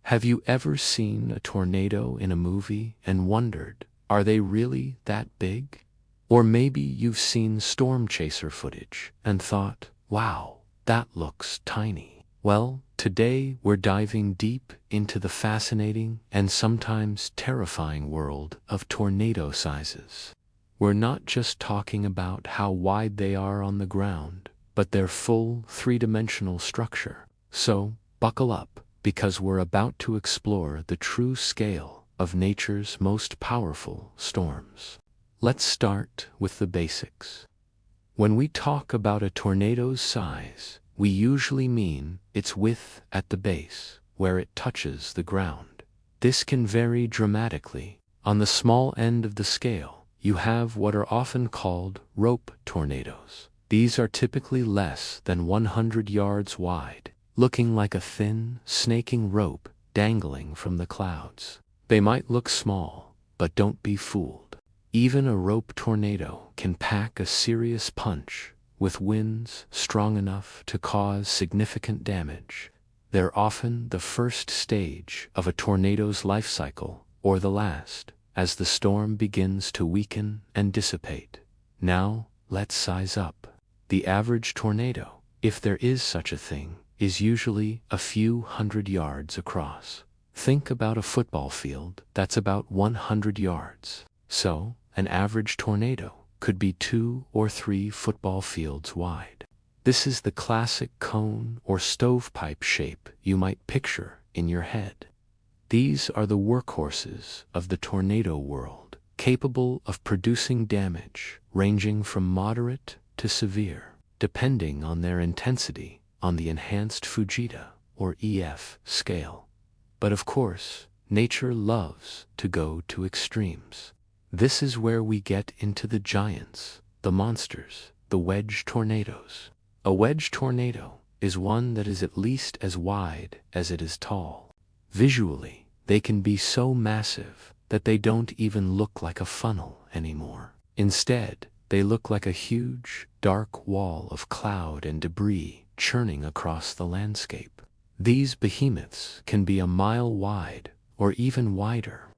Have you ever seen a tornado in a movie and wondered, are they really that big? Or maybe you've seen storm chaser footage and thought, wow, that looks tiny. Well, today we're diving deep into the fascinating and sometimes terrifying world of tornado sizes. We're not just talking about how wide they are on the ground, but their full three-dimensional structure. So, buckle up, because we're about to explore the true scale of nature's most powerful storms. Let's start with the basics. When we talk about a tornado's size, we usually mean its width at the base, where it touches the ground. This can vary dramatically. On the small end of the scale, you have what are often called rope tornadoes. These are typically less than 100 yards wide, looking like a thin, snaking rope dangling from the clouds. They might look small, but don't be fooled. Even a rope tornado can pack a serious punch, with winds strong enough to cause significant damage. They're often the first stage of a tornado's life cycle, or the last, as the storm begins to weaken and dissipate. Now, let's size up. The average tornado, if there is such a thing, is usually a few hundred yards across. Think about a football field that's about 100 yards. So, an average tornado could be 2 or 3 football fields wide. This is the classic cone or stovepipe shape you might picture in your head. These are the workhorses of the tornado world, capable of producing damage ranging from moderate to severe, depending on their intensity on the enhanced Fujita or EF scale. But of course, nature loves to go to extremes. This is where we get into the giants, the monsters, the wedge tornadoes. A wedge tornado is one that is at least as wide as it is tall. Visually, they can be so massive that they don't even look like a funnel anymore. Instead, they look like a huge, dark wall of cloud and debris churning across the landscape. These behemoths can be a mile wide or even wider.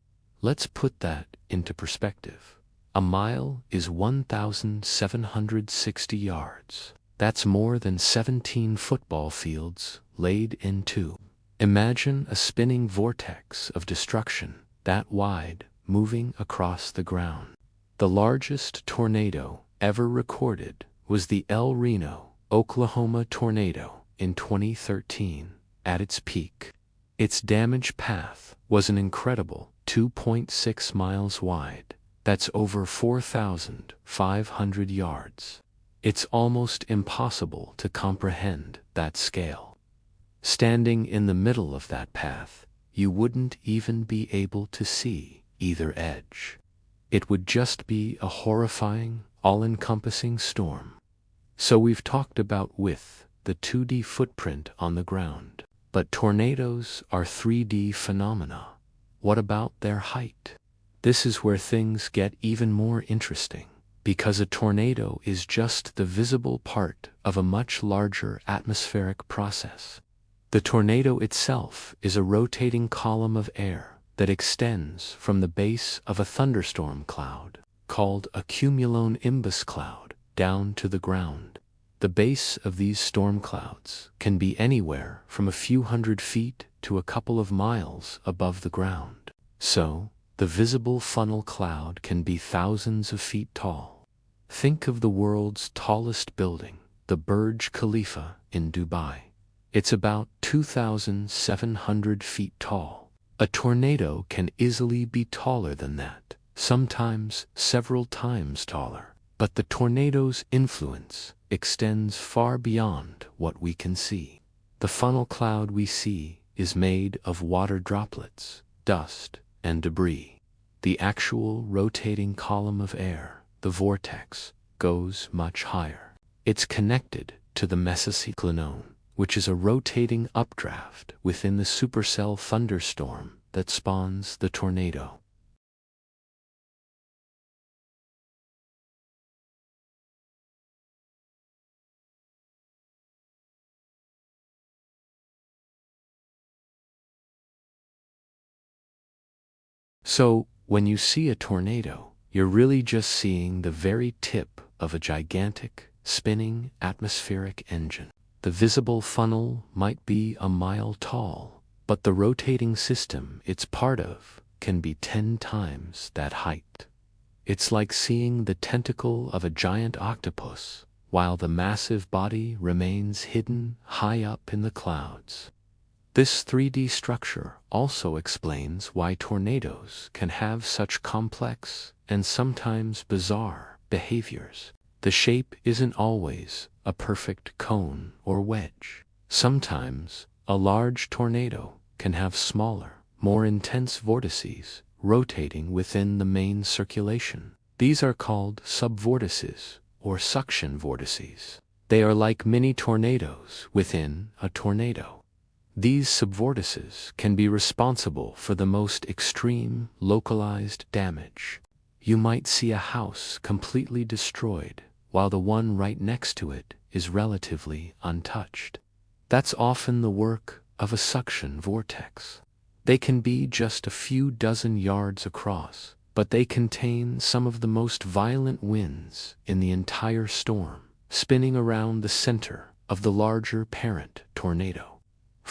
Let's put that into perspective. A mile is 1,760 yards. That's more than 17 football fields laid in two. Imagine a spinning vortex of destruction that wide, moving across the ground. The largest tornado ever recorded was the Reno, Oklahoma tornado in 2013. At its peak, its damage path was an incredible 2.6 miles wide. That's over 4,500 yards. It's almost impossible to comprehend that scale. Standing in the middle of that path, you wouldn't even be able to see either edge. It would just be a horrifying, all-encompassing storm. So we've talked about width, the 2D footprint on the ground. But tornadoes are 3D phenomena. What about their height? This is where things get even more interesting, because a tornado is just the visible part of a much larger atmospheric process. The tornado itself is a rotating column of air that extends from the base of a thunderstorm cloud, called a cumulonimbus cloud, down to the ground. The base of these storm clouds can be anywhere from a few hundred feet to a couple of miles above the ground. So, the visible funnel cloud can be thousands of feet tall. Think of the world's tallest building, the Burj Khalifa in Dubai. It's about 2,700 feet tall. A tornado can easily be taller than that, sometimes several times taller. But the tornado's influence extends far beyond what we can see. The funnel cloud we see is made of water droplets, dust, and debris. The actual rotating column of air, the vortex, goes much higher. It's connected to the mesocyclone, which is a rotating updraft within the supercell thunderstorm that spawns the tornado. So, when you see a tornado, you're really just seeing the very tip of a gigantic, spinning atmospheric engine. The visible funnel might be a mile tall, but the rotating system it's part of can be 10 times that height. It's like seeing the tentacle of a giant octopus, while the massive body remains hidden high up in the clouds. This 3D structure also explains why tornadoes can have such complex and sometimes bizarre behaviors. The shape isn't always a perfect cone or wedge. Sometimes a large tornado can have smaller, more intense vortices rotating within the main circulation. These are called subvortices or suction vortices. They are like mini tornadoes within a tornado. These subvortices can be responsible for the most extreme, localized damage. You might see a house completely destroyed, while the one right next to it is relatively untouched. That's often the work of a suction vortex. They can be just a few dozen yards across, but they contain some of the most violent winds in the entire storm, spinning around the center of the larger parent tornado.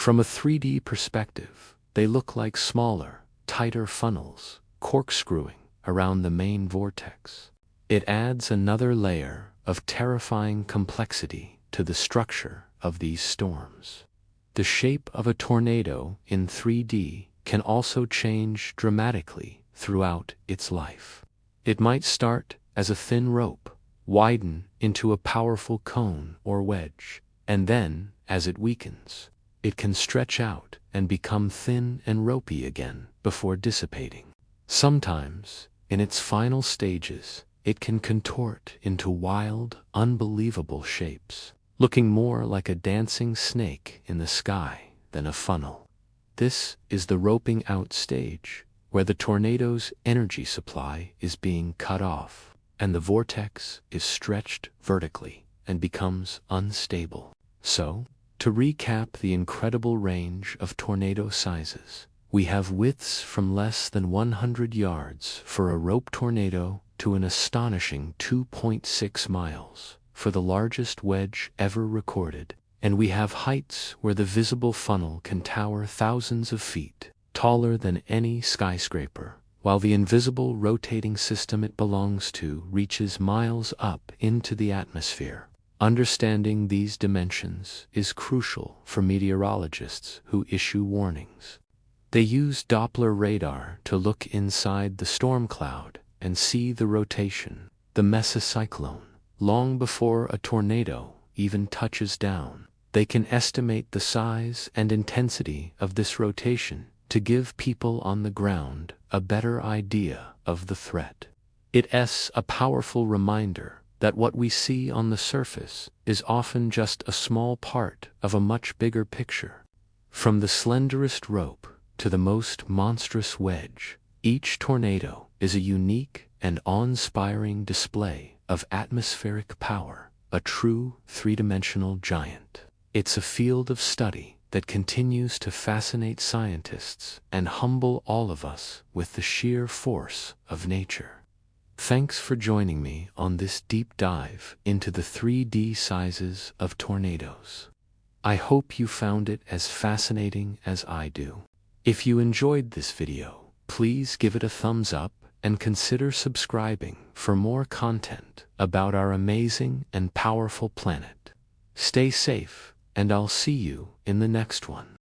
From a 3D perspective, they look like smaller, tighter funnels, corkscrewing around the main vortex. It adds another layer of terrifying complexity to the structure of these storms. The shape of a tornado in 3D can also change dramatically throughout its life. It might start as a thin rope, widen into a powerful cone or wedge, and then, as it weakens, it can stretch out and become thin and ropey again before dissipating. Sometimes, in its final stages, it can contort into wild, unbelievable shapes, looking more like a dancing snake in the sky than a funnel. This is the roping out stage, where the tornado's energy supply is being cut off, and the vortex is stretched vertically and becomes unstable. So, to recap the incredible range of tornado sizes, we have widths from less than 100 yards for a rope tornado to an astonishing 2.6 miles for the largest wedge ever recorded, and we have heights where the visible funnel can tower thousands of feet, taller than any skyscraper, while the invisible rotating system it belongs to reaches miles up into the atmosphere. Understanding these dimensions is crucial for meteorologists who issue warnings. They use Doppler radar to look inside the storm cloud and see the rotation, the mesocyclone, long before a tornado even touches down. They can estimate the size and intensity of this rotation to give people on the ground a better idea of the threat. It's a powerful reminder that what we see on the surface is often just a small part of a much bigger picture. From the slenderest rope to the most monstrous wedge, each tornado is a unique and awe-inspiring display of atmospheric power, a true three-dimensional giant. It's a field of study that continues to fascinate scientists and humble all of us with the sheer force of nature. Thanks for joining me on this deep dive into the 3D sizes of tornadoes. I hope you found it as fascinating as I do. If you enjoyed this video, please give it a thumbs up and consider subscribing for more content about our amazing and powerful planet. Stay safe, and I'll see you in the next one.